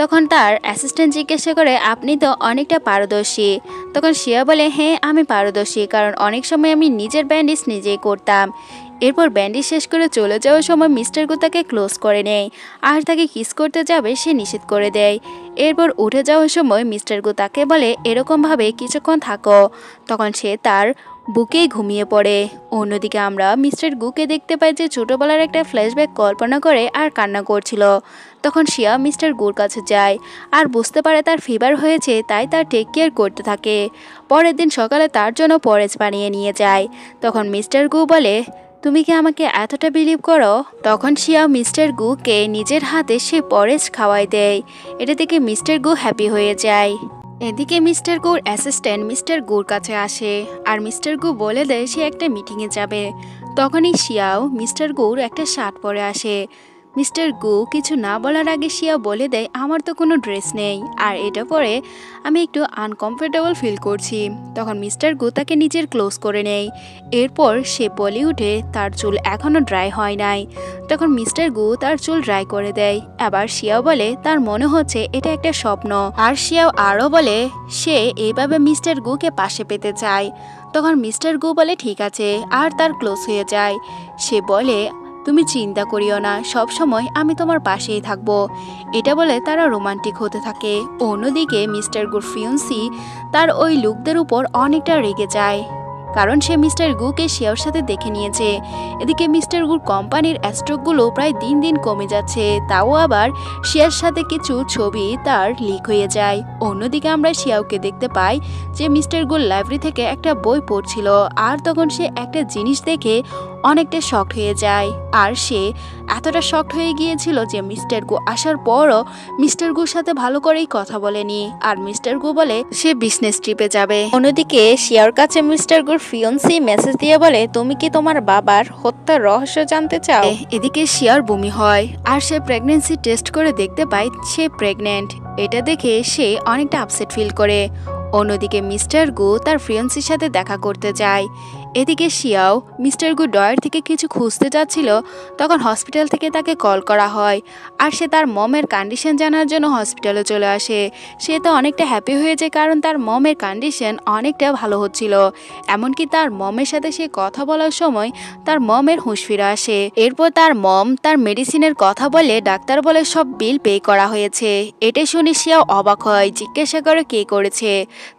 তখন তার অ্যাসিস্ট্যান্ট জিজ্ঞাসা করে, আপনি তো অনেকটা পারদর্শী। তখন শিয়া বলে, হ্যাঁ আমি পারদর্শী, কারণ অনেক সময় আমি নিজের ব্যান্ডেজ নিজেই করতাম। এরপর ব্যান্ডেজ শেষ করে চলে যাওয়ার সময় মিস্টার গু তাকে ক্লোজ করে নেয় আর তাকে কিস করতে যাবে সে নিষেধ করে দেয়। এরপর উঠে যাওয়ার সময় মিস্টার গু তাকে বলে, এরকমভাবে কিছুক্ষণ থাকো। তখন সে তার বুকেই ঘুমিয়ে পড়ে। অন্যদিকে আমরা মিস্টার গুকে দেখতে পাই যে ছোটবেলার একটা ফ্ল্যাশব্যাক কল্পনা করে আর কান্না করছিল। তখন শিয়া মিস্টার গুর কাছে যায় আর বুঝতে পারে তার ফিভার হয়েছে, তাই তার টেক কেয়ার করতে থাকে। পরের দিন সকালে তার জন্য পরেজ বানিয়ে নিয়ে যায়। তখন মিস্টার গু বলে, তুমি কি আমাকে এতটা বিলিভ করো? তখন শিয়া মিস্টার গুকে নিজের হাতে সে পরেজ খাওয়াই দেয়। এটা থেকে মিস্টার গু হ্যাপি হয়ে যায়। এদিকে মিস্টার গুর অ্যাসিস্ট্যান্ট মিস্টার গুর কাছে আসে আর মিস্টার গু বলে দেয় সে একটা মিটিংয়ে যাবে। তখনই শিয়াও মিস্টার গুর একটা শার্ট পরে আসে। মিস্টার গু কিছু না বলার আগে শিয়া বলে দেয়, আমার তো কোনো ড্রেস নেই আর এটা পরে আমি একটু আনকমফোর্টেবল ফিল করছি। তখন মিস্টার গু তাকে নিজের ক্লোজ করে নেয়। এরপর সে বলে উঠে তার চুল এখনও ড্রাই হয় নাই। তখন মিস্টার গু তার চুল ড্রাই করে দেয়। আবার শিয়াও বলে তার মনে হচ্ছে এটা একটা স্বপ্ন। আর শিয়াও আরও বলে সে এইভাবে মিস্টার গুকে পাশে পেতে চায়। তখন মিস্টার গু বলে ঠিক আছে আর তার ক্লোজ হয়ে যায়। সে বলে, তুমি চিন্তা করিও না, সব সময় আমি তোমার পাশেই থাকবো। এটা বলে তারা রোমান্টিক হতে থাকে। অন্যদিকে মিস্টার গুর ফিয়ন্সি তার ওই লুকদের উপর অনেকটা রেগে যায়। কারণ সে মিস্টার গুকে শিয়াওর সাথে দেখে নিয়েছে। এদিকে মিস্টার গুর কোম্পানির স্টকগুলো প্রায় দিন দিন কমে যাচ্ছে, তাও আবার শিয়ার সাথে কিছু ছবি তার লিক হয়ে যায়। অন্যদিকে আমরা শিয়াওকে দেখতে পাই যে মিস্টার গুর লাইব্রেরি থেকে একটা বই পড়ছিল, আর তখন সে একটা জিনিস দেখে অনেকটা শকড হয়ে যায়। আর সে এতটা শকড হয়ে গিয়েছিল যে মিস্টার গু আসার পরও মিস্টার গুর সাথে ভালো করেই কথা বলেনি, আর মিস্টার গু বলে সে বিজনেস ট্রিপে যাবে। অন্যদিকে শিয়ার কাছে মিস্টার গুর ফিয়ন্সি মেসেজ দিয়ে বলে, তুমি কি তোমার বাবার হত্যার রহস্য জানতে চাও? এদিকে শিয়ার বমি হয়, আর সে প্রেগনেন্সি টেস্ট করে দেখতে পায় সে প্রেগনেন্ট। এটা দেখে সে অনেকটা আপসেট ফিল করে। অন্যদিকে মিস্টার গু তার ফিয়ন্সির সাথে দেখা করতে যায়। এদিকে শিয়াও মিস্টার গু ডয়ার থেকে কিছু খুঁজতে যাচ্ছিল, তখন হসপিটাল থেকে তাকে কল করা হয়, আর সে তার মমের কন্ডিশন জানার জন্য হসপিটালে চলে আসে। সে তো অনেকটা হ্যাপি হয়ে যায়, কারণ তার মমের কন্ডিশন অনেকটা ভালো হচ্ছিল। এমনকি তার মমের সাথে সে কথা বলার সময় তার মমের হুঁশ ফিরে আসে। এরপর তার মম তার মেডিসিনের কথা বলে ডাক্তার বলে সব বিল পে করা হয়েছে। এটা শুনে শিয়াও অবাক হয়, জিজ্ঞাসা করে কে করেছে।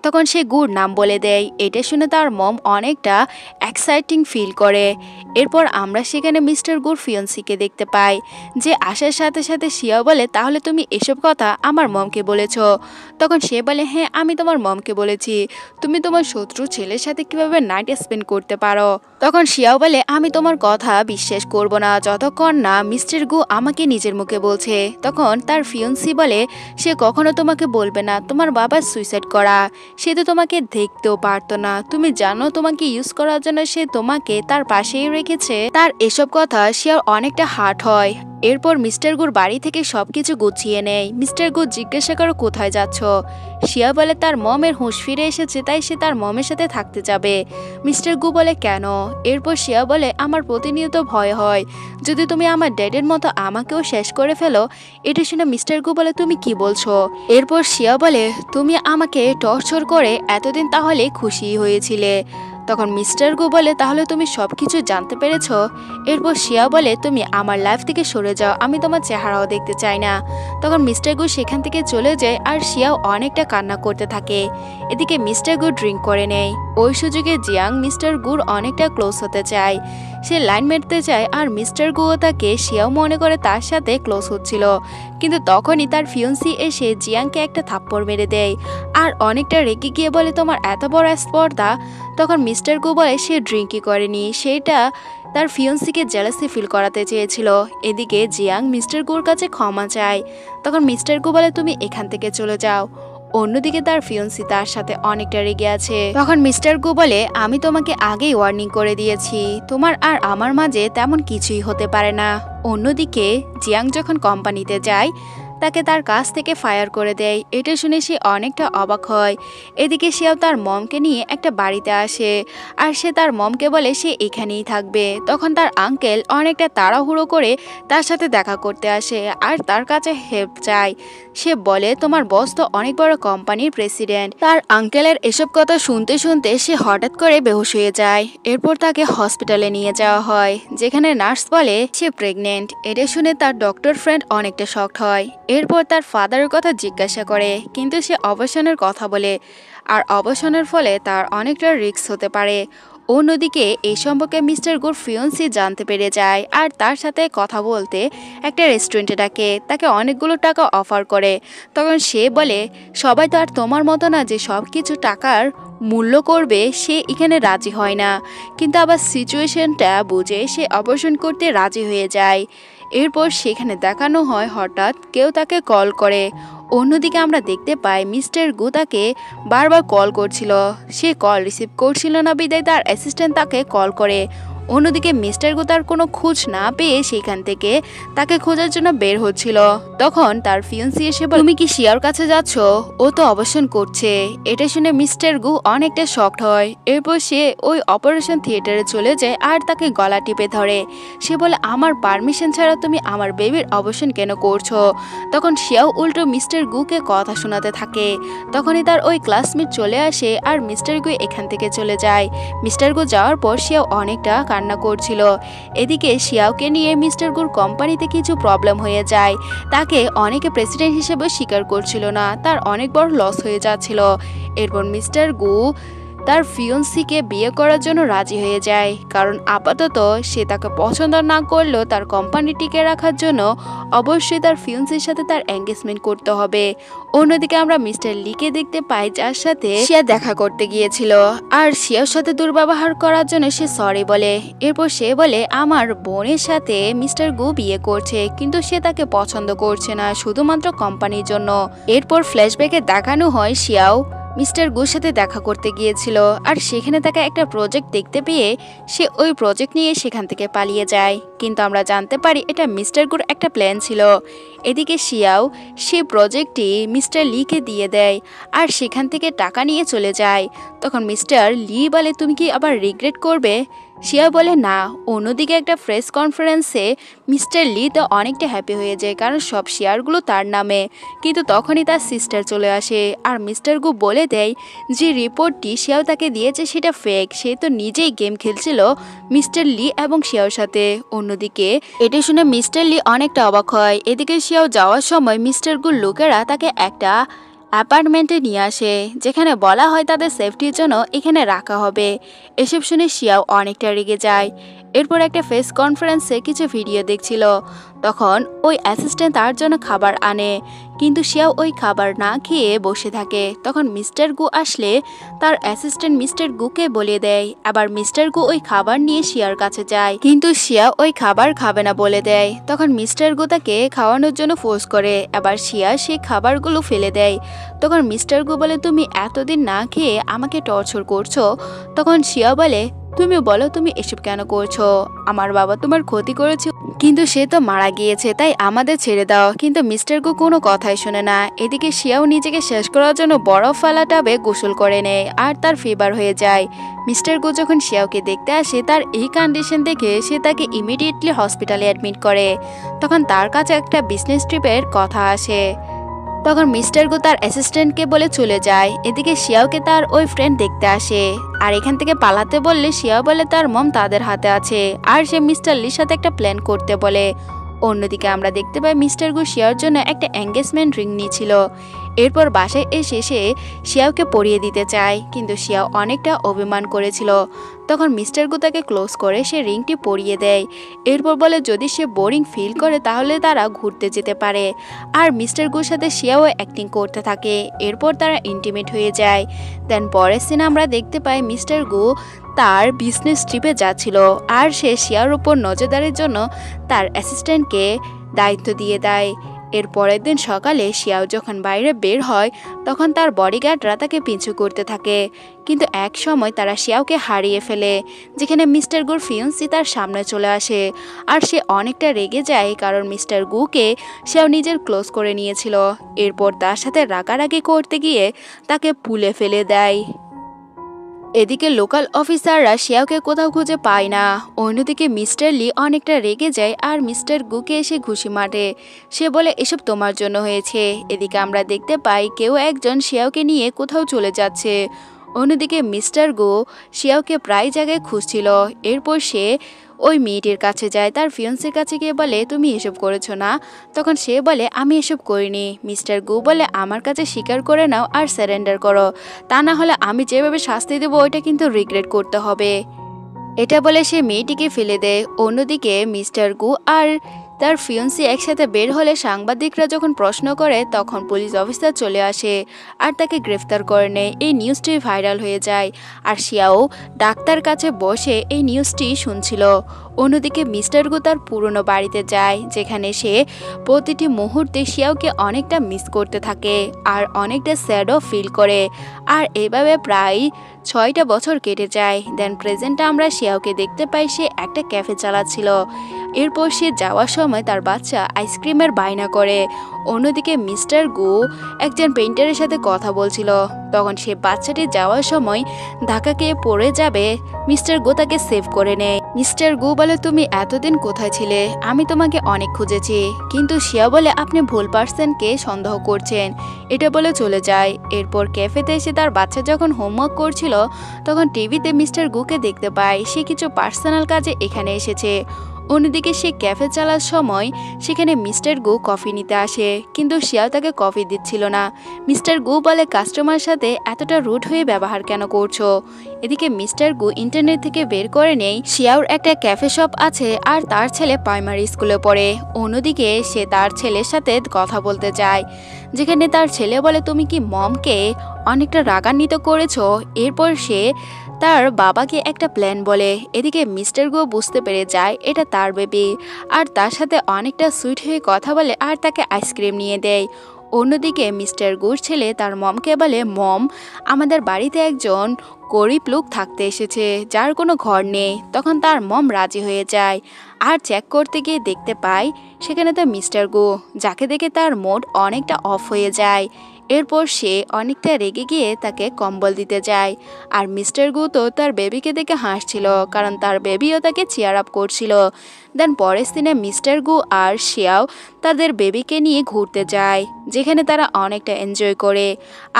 তখন সে গুর নাম বলে দেয়। এটা শুনে তার মম অনেকটা এক্সাইটিং ফিল করে। এরপর আমরা সেখানে মিস্টার গুর ফিয়ন্সিকে দেখতে পাই, যে আসার সাথে সাথে শিয়া বলে, তাহলে তুমি এসব কথা আমার মমকে বলেছ? তখন সে বলে, হ্যাঁ আমি তোমার মমকে বলেছি। তুমি তোমার শত্রু ছেলের সাথে কিভাবে নাইট স্পেন্ড করতে পারো? তখন শিয়াও বলে, আমি তোমার কথা বিশ্বাস করব না যতক্ষণ না মিস্টার গু আমাকে নিজের মুখে বলছে। তখন তার ফিয়ন্সি বলে, সে কখনো তোমাকে বলবে না তোমার বাবা সুইসাইড করা। সে তো তোমাকে দেখতেও পারতো না। তুমি জানো তোমাকে ইউজ করার জন্য সে তোমাকে তার পাশেই রেখেছে। তার এসব কথা শিয়ার অনেকটা হার্ট হয়। এরপর মিস্টার গুর বাড়ি থেকে সবকিছু গুছিয়ে নেয়। মিস্টার গু জিজ্ঞাসা করো কোথায় যাচ্ছ? শিয়া বলে তার মমের হুঁশ ফিরে এসেছে, তাই সে তার মমের সাথে থাকতে যাবে। মিস্টার গু বলে কেন? এরপর শিয়া বলে, আমার প্রতিনিয়ত ভয় হয় যদি তুমি আমার ড্যাডের মতো আমাকেও শেষ করে ফেলো। এটা শুনে মিস্টার গু বলে, তুমি কি বলছো? এরপর শিয়া বলে, তুমি আমাকে টর্চার করে এতদিন তাহলে খুশি হয়েছিলে। তখন মিস্টার গু বলে, তাহলে তুমি সবকিছু জানতে পেরেছ? এরপর শিয়া বলে, তুমি আমার লাইফ থেকে সরে যাও, আমি তোমার চেহারাও দেখতে চাই না। তখন মিস্টার গু সেখান থেকে চলে যায়, আর শিয়াও অনেকটা কান্না করতে থাকে। এদিকে মিস্টার গু ড্রিঙ্ক করে নেয়। ওই সুযোগে জিয়াং মিস্টার গুর অনেকটা ক্লোজ হতে চায়। সে লাইন মেরতে চায়, আর মিস্টার গুও তাকে শিয়াও মনে করে তার সাথে ক্লোজ হচ্ছিল। কিন্তু তখনই তার ফিয়ন্সি এসে জিয়াংকে একটা থাপ্পড় মেরে দেয়, আর অনেকটা রেগে গিয়ে বলে, তোমার এত বড় স্পর্ধা। তখন মিস্টার গু বলে সে ড্রিঙ্কই করেনি, সেটা তার ফিয়ন্সিকে জেলাসি ফিল করাতে চেয়েছিল। এদিকে জিয়াং মিস্টার গুর কাছে ক্ষমা চায়। তখন মিস্টার গু বলে, তুমি এখান থেকে চলে যাও। অন্যদিকে তার ফিয়ন্সি তার সাথে অনেকটা রেগে আছে। তখন মিস্টার গু বলে, আমি তোমাকে আগেই ওয়ার্নিং করে দিয়েছি, তোমার আর আমার মাঝে তেমন কিছুই হতে পারে না। অন্যদিকে জিয়াং যখন কোম্পানিতে যায়, তাকে তার কাছ থেকে ফায়ার করে দেয়। এটা শুনে সে অনেকটা অবাক হয়। এদিকে সেও তার মমকে নিয়ে একটা বাড়িতে আসে, আর সে তার মমকে বলে সে এখানেই থাকবে। তখন তার আঙ্কেল অনেকটা তাড়াহুড়ো করে তার সাথে দেখা করতে আসে, আর তার কাছে হেল্প চায়। সে বলে, তোমার বস তো অনেক বড় কোম্পানির প্রেসিডেন্ট। তার আঙ্কেলের এসব কথা শুনতে শুনতে সে হঠাৎ করে বেহুশ হয়ে যায়। এরপর তাকে হসপিটালে নিয়ে যাওয়া হয়, যেখানে নার্স বলে সে প্রেগনেন্ট। এটা শুনে তার ডক্টর ফ্রেন্ড অনেকটা শকড হয়। এরপর তার ফাদারের কথা জিজ্ঞাসা করে, কিন্তু সে অবসানের কথা বলে, আর অবসানের ফলে তার অনেকটা রিস্ক হতে পারে। অন্যদিকে এই সম্পর্কে মিস্টার গুর ফিয়ন্সি জানতে পেরে যায়, আর তার সাথে কথা বলতে একটা রেস্টুরেন্টে ডাকে, তাকে অনেকগুলো টাকা অফার করে। তখন সে বলে, সবাই তো আর তোমার মতো না যে সব কিছু টাকার মূল্য করবে। সে এখানে রাজি হয় না, কিন্তু আবার সিচুয়েশনটা বুঝে সে অপারেশন করতে রাজি হয়ে যায়। এরপর সেখানে দেখানো হয় হঠাৎ কেউ তাকে কল করে। অন্যদিকে আমরা দেখতে পাই মিস্টার গু তাকে বারবার কল করছিল, সে কল রিসিভ করছিল না, বিদায় তার অ্যাসিস্ট্যান্ট তাকে কল করে। অন্যদিকে মিস্টার গু তার কোনো খোঁজ না পেয়ে সেখান থেকে তাকে খোঁজার জন্য বের হচ্ছিল। তখন তার ফিয়ন্সি এসে বলে, তুমি কি শিয়ার কাছে যাচ্ছ? ও তো অপারেশন করছে। এটা শুনে মিস্টার গু অনেকটা শকড হয়। এরপর সে ওই অপারেশন থিয়েটারে চলে যায়, আর তাকে গলা টিপে ধরে। সে বলে, আমার পারমিশন ছাড়া তুমি আমার বেবির অপারেশন কেন করছো? তখন শিয়াও উল্টো মিস্টার গুকে কথা শোনাতে থাকে। তখনই তার ওই ক্লাসমেট চলে আসে, আর মিস্টার গু এখান থেকে চলে যায়। মিস্টার গু যাওয়ার পর শিয়াও অনেকটা কান্না করছিল। এদিকে শিয়াওকে নিয়ে মিস্টার গুর কোম্পানিতে কিছু প্রবলেম হয়ে যায়। তাকে অনেকে প্রেসিডেন্ট হিসেবে স্বীকার করছিল না, তার অনেক বড় লস হয়ে যাচ্ছিল। এরপর মিস্টার গু তার ফিয়ন্সিকে বিয়ে করার জন্য রাজি হয়ে যায়, কারণ আপাতত সে তাকে পছন্দ না করলেও তার কোম্পানি টিকে রাখার জন্য অবশ্যই তার ফিয়ন্সির সাথে তার এঙ্গেজমেন্ট করতে হবে। অন্যদিকে আমরা মিস্টার লিকে দেখতে পাই, যার সাথে শিয়া দেখা করতে গিয়েছিল, আর শিয়ার সাথে দুর্ব্যবহার করার জন্য সে সরি বলে। এরপর সে বলে আমার বোনের সাথে মিস্টার গু বিয়ে করছে, কিন্তু সে তাকে পছন্দ করছে না, শুধুমাত্র কোম্পানির জন্য। এরপর ফ্ল্যাশব্যাকে দেখানো হয় শিয়াও মিস্টার গুর সাথে দেখা করতে গিয়েছিল, আর সেখানে তাকে একটা প্রজেক্ট দেখতে পেয়ে সে ওই প্রজেক্ট নিয়ে সেখান থেকে পালিয়ে যায়। কিন্তু আমরা জানতে পারি এটা মিস্টার গুর একটা প্ল্যান ছিল। এদিকে শিয়াও সেই প্রজেক্টটি মিস্টার লিকে দিয়ে দেয়, আর সেখান থেকে টাকা নিয়ে চলে যায়। তখন মিস্টার লি বলে তুমি কি আবার রিগ্রেট করবে? শিয়া বলে না। অন্যদিকে একটা প্রেস কনফারেন্সে মিস্টার লি তো অনেকটা হ্যাপি হয়ে যায়, কারণ সব শেয়ারগুলো তার নামে। কিন্তু তখনই তার সিস্টার চলে আসে, আর মিস্টার গু বলে দেয় যে রিপোর্টটি শিয়াও তাকে দিয়েছে সেটা ফেক, সে তো নিজেই গেম খেলছিল মিস্টার লি এবং শিয়াওর সাথে। অন্যদিকে এটি শুনে মিস্টার লি অনেকটা অবাক হয়। এদিকে শিয়াও যাওয়ার সময় মিস্টার গুর লোকেরা তাকে একটা অ্যাপার্টমেন্টে নিয়ে আসে, যেখানে বলা হয় তাদের সেফটির জন্য এখানে রাখা হবে। এসব শুনে শিয়াও অনেকটা রেগে যায়। এরপর একটা প্রেস কনফারেন্সে কিছু ভিডিও দেখছিল, তখন ওই অ্যাসিস্ট্যান্ট তার জন্য খাবার আনে, কিন্তু শিয়াও ওই খাবার না খেয়ে বসে থাকে। তখন মিস্টার গু আসলে তার অ্যাসিস্ট্যান্ট মিস্টার গুকে বলে দেয়, আবার মিস্টার গু ওই খাবার নিয়ে শিয়ার কাছে যায়, কিন্তু শিয়া ওই খাবার খাবে না বলে দেয়। তখন মিস্টার গু তাকে খাওয়ানোর জন্য ফোর্স করে, আবার শিয়া সেই খাবারগুলো ফেলে দেয়। তখন মিস্টার গু বলে তুমি এতদিন না খেয়ে আমাকে টর্চার করছো। তখন শিয়া বলে তুমি বলো তুমি এসব কেন করছো? আমার বাবা তোমার ক্ষতি করেছে, কিন্তু সে তো মারা গিয়েছে, তাই আমাদের ছেড়ে দাও। কিন্তু মিস্টার গু কোনো কথাই শোনে না। এদিকে শিয়াও নিজেকে শেষ করার জন্য বরফ ফালা টাবে গোসল করে নেয়, আর তার ফিভার হয়ে যায়। মিস্টার গু যখন শিয়াওকে দেখতে আসে, তার এই কন্ডিশন দেখে সে তাকে ইমিডিয়েটলি হসপিটালে অ্যাডমিট করে। তখন তার কাছে একটা বিজনেস ট্রিপের কথা আসে। তখন মিস্টার গু তার অ্যাসিস্ট্যান্টকে বলে চলে যায়। এদিকে শিয়াওকে তার ওই ফ্রেন্ড দেখতে আসে, আর এখান থেকে পালাতে বললে শিয়াও বলে তার মম তাদের হাতে আছে, আর সে মিস্টার লির সাথে একটা প্ল্যান করতে বলে। অন্যদিকে আমরা দেখতে পাই মিস্টার গু শিয়ার জন্য একটা এঙ্গেজমেন্ট রিং নিয়েছিল। এরপর বাসায় এসে সে শিয়াওকে পরিয়ে দিতে চায়, কিন্তু শিয়াও অনেকটা অভিমান করেছিল। তখন মিস্টার গু তাকে ক্লোজ করে সে রিংটি পরিয়ে দেয়। এরপর বলে যদি সে বোরিং ফিল করে তাহলে তারা ঘুরতে যেতে পারে, আর মিস্টার গুর সাথে শিয়াও অ্যাক্টিং করতে থাকে। এরপর তারা ইন্টিমেট হয়ে যায়। দেন পরের সিনে আমরা দেখতে পাই মিস্টার গু তার বিজনেস ট্রিপে যাচ্ছিল, আর সে শিয়ার উপর নজরদারির জন্য তার অ্যাসিস্ট্যান্টকে দায়িত্ব দিয়ে দেয়। এর পরের দিন সকালে শিয়াও যখন বাইরে বের হয়, তখন তার বডিগার্ডরা তাকে পিছু করতে থাকে, কিন্তু এক সময় তারা শিয়াওকে হারিয়ে ফেলে, যেখানে মিস্টার গুর ফিয়ন্সি তার সামনে চলে আসে। আর সে অনেকটা রেগে যায়, কারণ মিস্টার গুকে শিয়াও নিজের ক্লোজ করে নিয়েছিল। এরপর তার সাথে রাগারাগি করতে গিয়ে তাকে পুলে ফেলে দেয়। এদিকে লোকাল অফিসাররা শিয়াওকে কোথাও খুঁজে পায় না। অন্যদিকে মিস্টার লি অনেকটা রেগে যায়, আর মিস্টার গুকে এসে ঘুষি মারে। সে বলে এসব তোমার জন্য হয়েছে। এদিকে আমরা দেখতে পাই কেউ একজন শিয়াওকে নিয়ে কোথাও চলে যাচ্ছে। অন্যদিকে মিস্টার গু শিয়াওকে প্রায় জায়গায় খুঁজছিল। এরপর সে ওই মেয়েটির কাছে যায়, তার ফিয়ন্সের কাছে গিয়ে বলে তুমি এসব করেছো না? তখন সে বলে আমি এসব করিনি। মিস্টার গু বলে আমার কাছে স্বীকার করে নাও আর সারেন্ডার করো, তা না হলে আমি যেভাবে শাস্তি দেবো ওইটা কিন্তু রিগ্রেট করতে হবে। এটা বলে সে মেয়েটিকে ফেলে দেয়। অন্যদিকে মিস্টার গু আর তার ফিয়ন্সি একসাথে বের হলে সাংবাদিকরা যখন প্রশ্ন করে, তখন পুলিশ অফিসার চলে আসে আর তাকে গ্রেফতার করে নেয়। এই নিউজটি ভাইরাল হয়ে যায়, আর শিয়াও ডাক্তার কাছে বসে এই নিউজটি শুনছিল। অন্যদিকে মিস্টার গু তার পুরনো বাড়িতে যায়, যেখানে সে প্রতিটি মুহূর্তে শিয়াওকে অনেকটা মিস করতে থাকে, আর অনেকটা স্যাডও ফিল করে। আর এভাবে প্রায় 6টা বছর কেটে যায়। দেন প্রেজেন্টে আমরা শিয়াওকে দেখতে পাই সে একটা ক্যাফে চালাচ্ছিল। এরপর সে যাওয়ার সময় তার বাচ্চা আইসক্রিমের বায়না করে। অন্যদিকে মিস্টার গু একজন পেইন্টারের সাথে কথা বলছিল, তখন সে বাচ্চাটি যাওয়ার সময় ধাক্কা খেয়ে পড়ে যাবে। মিস্টার গু তাকে সেভ করে নেয়। মিস্টার গু বলে তুমি এতদিন কোথায় ছিলে? আমি তোমাকে অনেক খুঁজেছি। কিন্তু শিয়া বলে আপনি ভুল পার্সনকে সন্দেহ করছেন। এটা বলে চলে যায়। এরপর ক্যাফেতে এসে তার বাচ্চা যখন হোমওয়ার্ক করছিল, তখন টিভিতে মিস্টার গুকে দেখতে পায় সে কিছু পার্সোনাল কাজে এখানে এসেছে। অন্যদিকে সে ক্যাফে চালার সময় সেখানে মিস্টার গু কফি নিতে আসে, কিন্তু শিয়াও তাকে কফি দিচ্ছিল না। মিস্টার গু বলে, কাস্টমার সাথে এতটা রুড হয়ে ব্যবহার কেন করছো? এদিকে মিস্টার গু ইন্টারনেট থেকে বের করে নেই শিয়াওর একটা ক্যাফে শপ আছে আর তার ছেলে প্রাইমারি স্কুলে পড়ে। অন্যদিকে সে তার ছেলের সাথে কথা বলতে চায়, যেখানে তার ছেলে বলে, তুমি কি মমকে অনেকটা রাগান্বিত করেছো? এরপর সে তার বাবাকে একটা প্ল্যান বলে। এদিকে মিস্টার গো বুঝতে পেরে যায় এটা তার বেবি, আর তার সাথে অনেকটা সুইট হয়ে কথা বলে আর তাকে আইসক্রিম নিয়ে দেয়। অন্যদিকে মিস্টার গুর ছেলে তার মমকে বলে, মম, আমাদের বাড়িতে একজন গরিব লোক থাকতে এসেছে যার কোনো ঘর নেই। তখন তার মম রাজি হয়ে যায়, আর চেক করতে গিয়ে দেখতে পায় সেখানে তো মিস্টার গু, যাকে দেখে তার মুড অনেকটা অফ হয়ে যায়। এরপর সে অনেকটা রেগে গিয়ে তাকে কম্বল দিতে যায়, আর মিস্টার গু তো তার বেবিকে দেখে হাসছিল, কারণ তার বেবিও তাকে চিয়ার আপ করছিল। দেন পরের দিনে মিস্টার গু আর শিয়াও তাদের বেবিকে নিয়ে ঘুরতে যায়, যেখানে তারা অনেকটা এনজয় করে,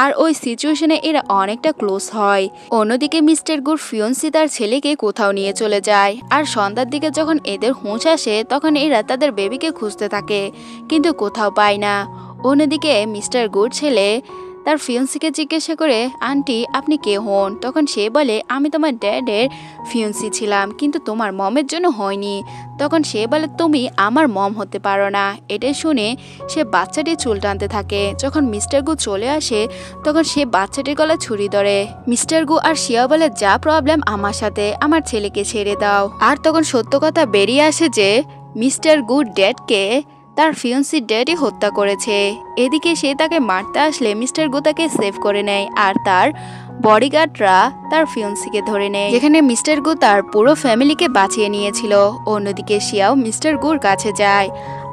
আর ওই সিচুয়েশনে এরা অনেকটা ক্লোজ হয়। অন্যদিকে মিস্টার গুর ফিয়ন্সি তার ছেলেকে কোথাও নিয়ে চলে যায়, আর সন্ধ্যার দিকে যখন এদের হুঁশ আসে তখন এরা তাদের বেবিকে খুঁজতে থাকে, কিন্তু কোথাও পায় না। অন্যদিকে মিস্টার গুড ছেলে তার ফিয়ন্সিকে জিজ্ঞাসা করে, আন্টি আপনি কে হন? তখন সে বলে, আমি তোমার ড্যাডের ফিয়ন্সি ছিলাম, কিন্তু তোমার মমের জন্য হয়নি। তখন সে বলে, তুমি আমার মম হতে পারো না। এটা শুনে সে বাচ্চাটি চুল টানতে থাকে। যখন মিস্টার গু চলে আসে তখন সে বাচ্চাটির গলা ছুরি ধরে। মিস্টার গু আর শিয়া বলে, যা প্রবলেম আমার সাথে, আমার ছেলেকে ছেড়ে দাও। আর তখন সত্য কথা বেরিয়ে আসে যে মিস্টার গুড ড্যাডকে তার ফিয়ন্সি ড্যাডই হত্যা করেছে। এদিকে সে তাকে মারতে আসলে মিস্টার গু তাকে সেভ করে নেয়, আর তার বডিগার্ডরা তার ফিয়ন্সিকে ধরে নেয়, যেখানে মিস্টার গু তার পুরো ফ্যামিলিকে বাঁচিয়ে নিয়েছিল। অন্যদিকে শিয়াও মিস্টার গুর কাছে যায়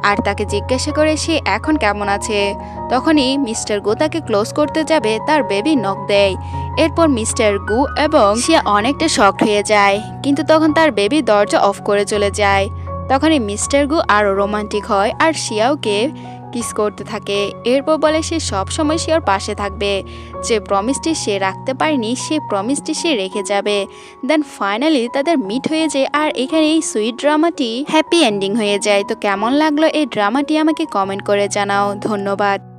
আর তাকে জিজ্ঞাসা করে সে এখন কেমন আছে। তখনই মিস্টার গু তাকে ক্লোজ করতে যাবে, তার বেবি নক দেয়। এরপর মিস্টার গু এবং শিয়া অনেকটা শকড হয়ে যায়, কিন্তু তখন তার বেবি দরজা অফ করে চলে যায়। তখনই মিস্টার গু আরও রোমান্টিক হয় আর শিয়াওকে কিস করতে থাকে। এরপর বলে সে সবসময় শিয়ার পাশে থাকবে, যে প্রমিসটি সে রাখতে পারেনি সে প্রমিসটি সে রেখে যাবে। দেন ফাইনালি তাদের মিট হয়ে যায়, আর এখানে এই সুইট ড্রামাটি হ্যাপি এন্ডিং হয়ে যায়। তো কেমন লাগলো এই ড্রামাটি আমাকে কমেন্ট করে জানাও। ধন্যবাদ।